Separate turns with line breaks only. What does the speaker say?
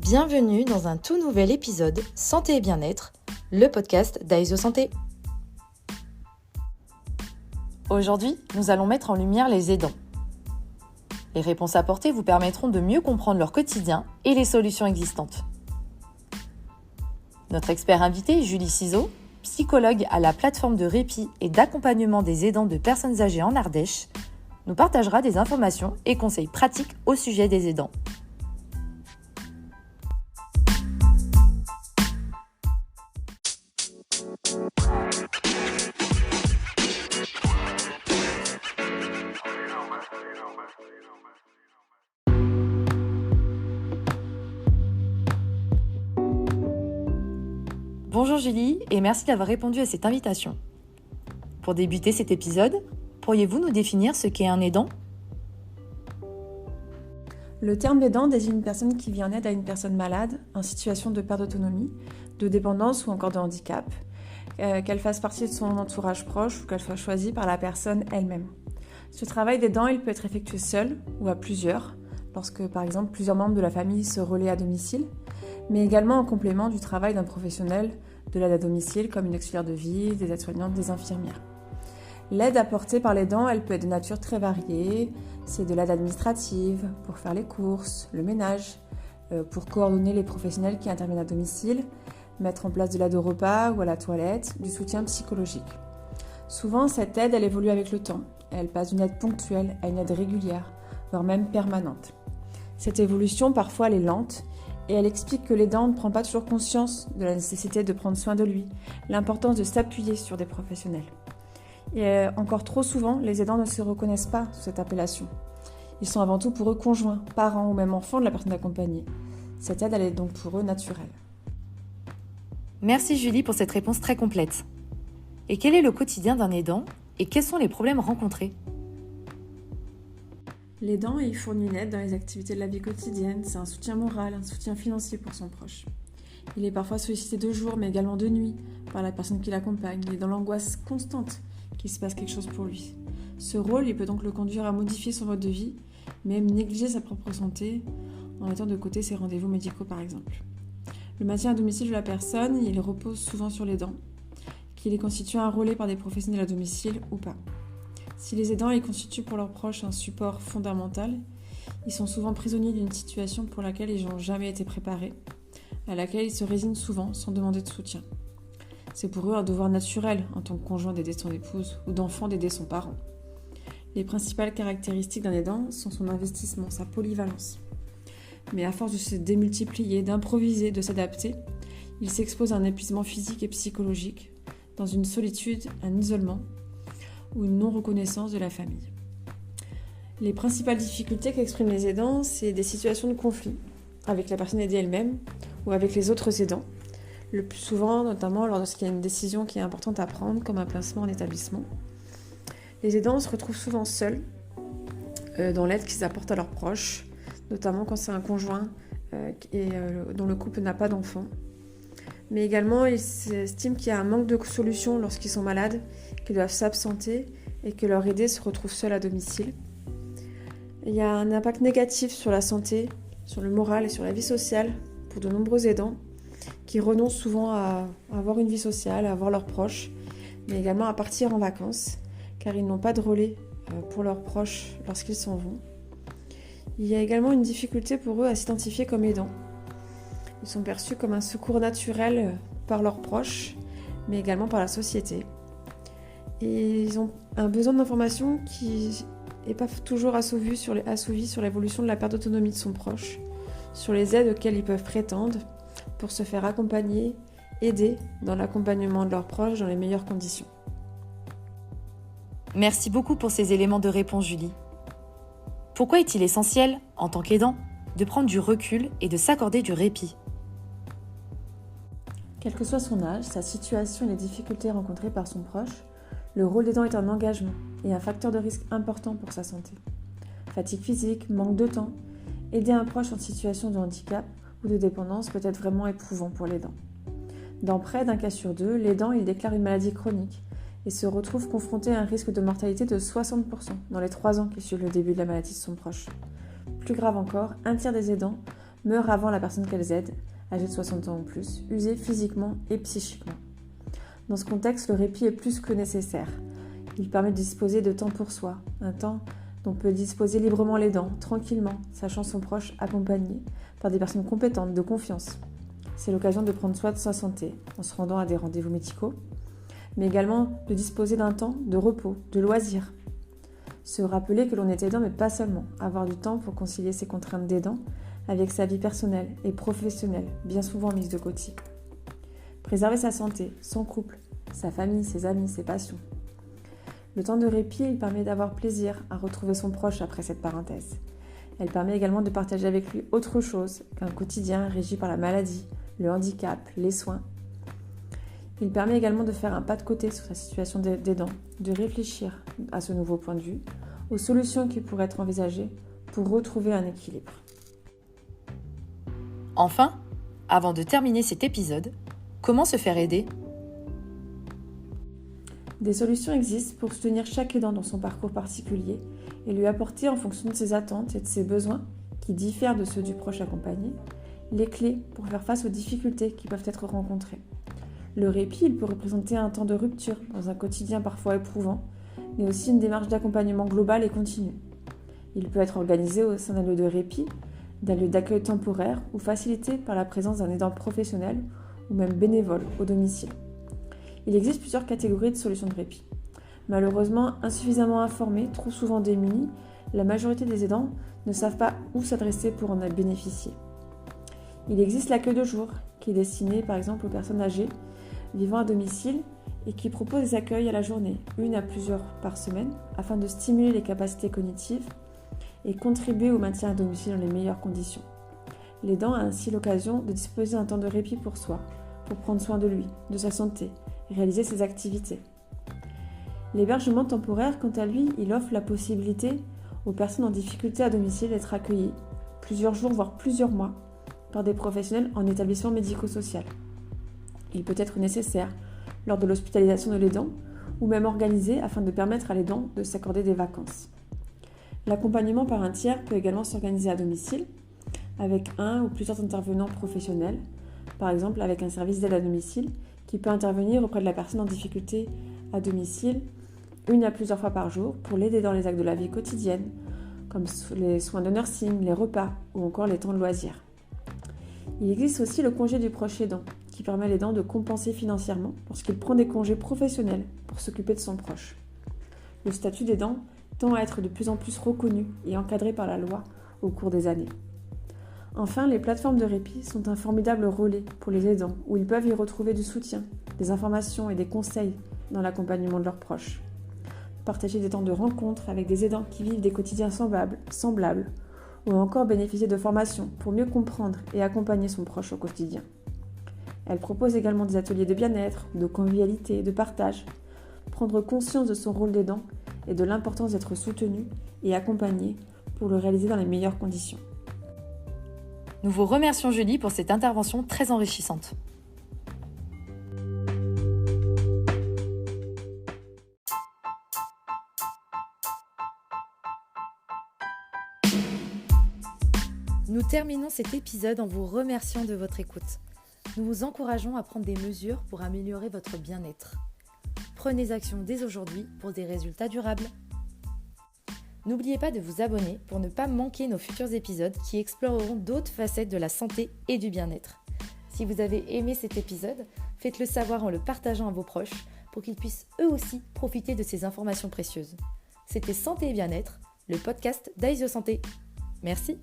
Bienvenue dans un tout nouvel épisode Santé et Bien-être, le podcast d'Aesio Santé. Aujourd'hui, nous allons mettre en lumière les aidants. Les réponses apportées vous permettront de mieux comprendre leur quotidien et les solutions existantes. Notre expert invité, Julie Ciseaux, psychologue à la plateforme de répit et d'accompagnement des aidants de personnes âgées en Ardèche, nous partagera des informations et conseils pratiques au sujet des aidants. Bonjour Julie et merci d'avoir répondu à cette invitation. Pour débuter cet épisode, pourriez-vous nous définir ce qu'est un aidant ?
Le terme aidant désigne une personne qui vient en aide à une personne malade, en situation de perte d'autonomie, de dépendance ou encore de handicap, qu'elle fasse partie de son entourage proche ou qu'elle soit choisie par la personne elle-même. Ce travail d'aidant, il peut être effectué seul ou à plusieurs, lorsque par exemple plusieurs membres de la famille se relaient à domicile, mais également en complément du travail d'un professionnel de l'aide à domicile comme une auxiliaire de vie, des aides-soignantes, des infirmières. L'aide apportée par l'aidant, elle peut être de nature très variée. C'est de l'aide administrative, pour faire les courses, le ménage, pour coordonner les professionnels qui interviennent à domicile, mettre en place de l'aide au repas ou à la toilette, du soutien psychologique. Souvent, cette aide, elle évolue avec le temps. Elle passe d'une aide ponctuelle à une aide régulière, voire même permanente. Cette évolution, parfois, elle est lente, et elle explique que l'aidant ne prend pas toujours conscience de la nécessité de prendre soin de lui, l'importance de s'appuyer sur des professionnels. Et encore trop souvent, les aidants ne se reconnaissent pas sous cette appellation. Ils sont avant tout pour eux conjoints, parents ou même enfants de la personne accompagnée. Cette aide, elle est donc pour eux naturelle.
Merci Julie pour cette réponse très complète. Et quel est le quotidien d'un aidant et quels sont les problèmes rencontrés ?
L'aidant, il fournit une aide dans les activités de la vie quotidienne. C'est un soutien moral, un soutien financier pour son proche. Il est parfois sollicité de jour, mais également de nuit, par la personne qui l'accompagne. Il est dans l'angoisse constante qu'il se passe quelque chose pour lui. Ce rôle, il peut donc le conduire à modifier son mode de vie, même négliger sa propre santé, en mettant de côté ses rendez-vous médicaux par exemple. Le maintien à domicile de la personne, il repose souvent sur l'aidant, qu'il est constitué un relais par des professionnels à domicile ou pas. Si les aidants ils constituent pour leurs proches un support fondamental, ils sont souvent prisonniers d'une situation pour laquelle ils n'ont jamais été préparés, à laquelle ils se résignent souvent sans demander de soutien. C'est pour eux un devoir naturel en tant que conjoint d'aider son épouse ou d'enfant d'aider son parent. Les principales caractéristiques d'un aidant sont son investissement, sa polyvalence. Mais à force de se démultiplier, d'improviser, de s'adapter, il s'expose à un épuisement physique et psychologique, dans une solitude, un isolement, ou une non-reconnaissance de la famille. Les principales difficultés qu'expriment les aidants, c'est des situations de conflit avec la personne aidée elle-même ou avec les autres aidants, le plus souvent notamment lorsqu'il y a une décision qui est importante à prendre, comme un placement en établissement. Les aidants se retrouvent souvent seuls dans l'aide qu'ils apportent à leurs proches, notamment quand c'est un conjoint dont le couple n'a pas d'enfant. Mais également, ils estiment qu'il y a un manque de solutions lorsqu'ils sont malades, qu'ils doivent s'absenter et que leur aidé se retrouve seul à domicile. Il y a un impact négatif sur la santé, sur le moral et sur la vie sociale pour de nombreux aidants qui renoncent souvent à avoir une vie sociale, à avoir leurs proches, mais également à partir en vacances, car ils n'ont pas de relais pour leurs proches lorsqu'ils s'en vont. Il y a également une difficulté pour eux à s'identifier comme aidants. Ils sont perçus comme un secours naturel par leurs proches, mais également par la société. Et ils ont un besoin d'information qui n'est pas toujours assouvi sur l'évolution de la perte d'autonomie de son proche, sur les aides auxquelles ils peuvent prétendre pour se faire accompagner, aider dans l'accompagnement de leurs proches dans les meilleures conditions.
Merci beaucoup pour ces éléments de réponse, Julie. Pourquoi est-il essentiel, en tant qu'aidant, de prendre du recul et de s'accorder du répit ?
Quel que soit son âge, sa situation et les difficultés rencontrées par son proche, le rôle d'aidant est un engagement et un facteur de risque important pour sa santé. Fatigue physique, manque de temps, aider un proche en situation de handicap ou de dépendance peut être vraiment éprouvant pour l'aidant. Dans près d'un cas sur deux, l'aidant il déclare une maladie chronique et se retrouve confronté à un risque de mortalité de 60% dans les 3 ans qui suivent le début de la maladie de son proche. Plus grave encore, un tiers des aidants meurent avant la personne qu'elles aident, âgée de 60 ans ou plus, usées physiquement et psychiquement. Dans ce contexte, le répit est plus que nécessaire. Il permet de disposer de temps pour soi, un temps dont peut disposer librement l'aidant, tranquillement, sachant son proche accompagné par des personnes compétentes, de confiance. C'est l'occasion de prendre soin de sa santé en se rendant à des rendez-vous médicaux, mais également de disposer d'un temps de repos, de loisirs. Se rappeler que l'on est aidant, mais pas seulement. Avoir du temps pour concilier ses contraintes d'aidant avec sa vie personnelle et professionnelle, bien souvent mise de côté. Préserver sa santé, son couple, sa famille, ses amis, ses passions. Le temps de répit, il permet d'avoir plaisir à retrouver son proche après cette parenthèse. Elle permet également de partager avec lui autre chose qu'un quotidien régi par la maladie, le handicap, les soins. Il permet également de faire un pas de côté sur sa situation d'aidant, de réfléchir à ce nouveau point de vue, aux solutions qui pourraient être envisagées pour retrouver un équilibre.
Enfin, avant de terminer cet épisode, comment se faire aider ?
Des solutions existent pour soutenir chaque aidant dans son parcours particulier et lui apporter, en fonction de ses attentes et de ses besoins, qui diffèrent de ceux du proche accompagné, les clés pour faire face aux difficultés qui peuvent être rencontrées. Le répit, il peut représenter un temps de rupture dans un quotidien parfois éprouvant, mais aussi une démarche d'accompagnement global et continu. Il peut être organisé au sein d'un lieu de répit, d'un lieu d'accueil temporaire ou facilité par la présence d'un aidant professionnel ou même bénévole au domicile. Il existe plusieurs catégories de solutions de répit. Malheureusement, insuffisamment informés, trop souvent démunis, la majorité des aidants ne savent pas où s'adresser pour en bénéficier. Il existe l'accueil de jour, qui est destiné par exemple aux personnes âgées vivant à domicile et qui propose des accueils à la journée, une à plusieurs par semaine, afin de stimuler les capacités cognitives et contribuer au maintien à domicile dans les meilleures conditions. L'aidant a ainsi l'occasion de disposer d'un temps de répit pour soi, pour prendre soin de lui, de sa santé, et réaliser ses activités. L'hébergement temporaire, quant à lui, il offre la possibilité aux personnes en difficulté à domicile d'être accueillies plusieurs jours, voire plusieurs mois, par des professionnels en établissement médico-social. Il peut être nécessaire lors de l'hospitalisation de l'aidant ou même organisé afin de permettre à l'aidant de s'accorder des vacances. L'accompagnement par un tiers peut également s'organiser à domicile avec un ou plusieurs intervenants professionnels, par exemple avec un service d'aide à domicile qui peut intervenir auprès de la personne en difficulté à domicile une à plusieurs fois par jour pour l'aider dans les actes de la vie quotidienne, comme les soins de nursing, les repas ou encore les temps de loisirs. Il existe aussi le congé du proche aidant, qui permet à l'aidant de compenser financièrement lorsqu'il prend des congés professionnels pour s'occuper de son proche. Le statut d'aidant tend à être de plus en plus reconnu et encadré par la loi au cours des années. Enfin, les plateformes de répit sont un formidable relais pour les aidants, où ils peuvent y retrouver du soutien, des informations et des conseils dans l'accompagnement de leurs proches. Partager des temps de rencontre avec des aidants qui vivent des quotidiens semblables, ou encore bénéficier de formations pour mieux comprendre et accompagner son proche au quotidien. Elle propose également des ateliers de bien-être, de convivialité, de partage, prendre conscience de son rôle d'aidant et de l'importance d'être soutenu et accompagné pour le réaliser dans les meilleures conditions.
Nous vous remercions Julie pour cette intervention très enrichissante. Nous terminons cet épisode en vous remerciant de votre écoute. Nous vous encourageons à prendre des mesures pour améliorer votre bien-être. Prenez action dès aujourd'hui pour des résultats durables. N'oubliez pas de vous abonner pour ne pas manquer nos futurs épisodes qui exploreront d'autres facettes de la santé et du bien-être. Si vous avez aimé cet épisode, faites-le savoir en le partageant à vos proches pour qu'ils puissent eux aussi profiter de ces informations précieuses. C'était Santé et Bien-être, le podcast d'Aisio Santé. Merci.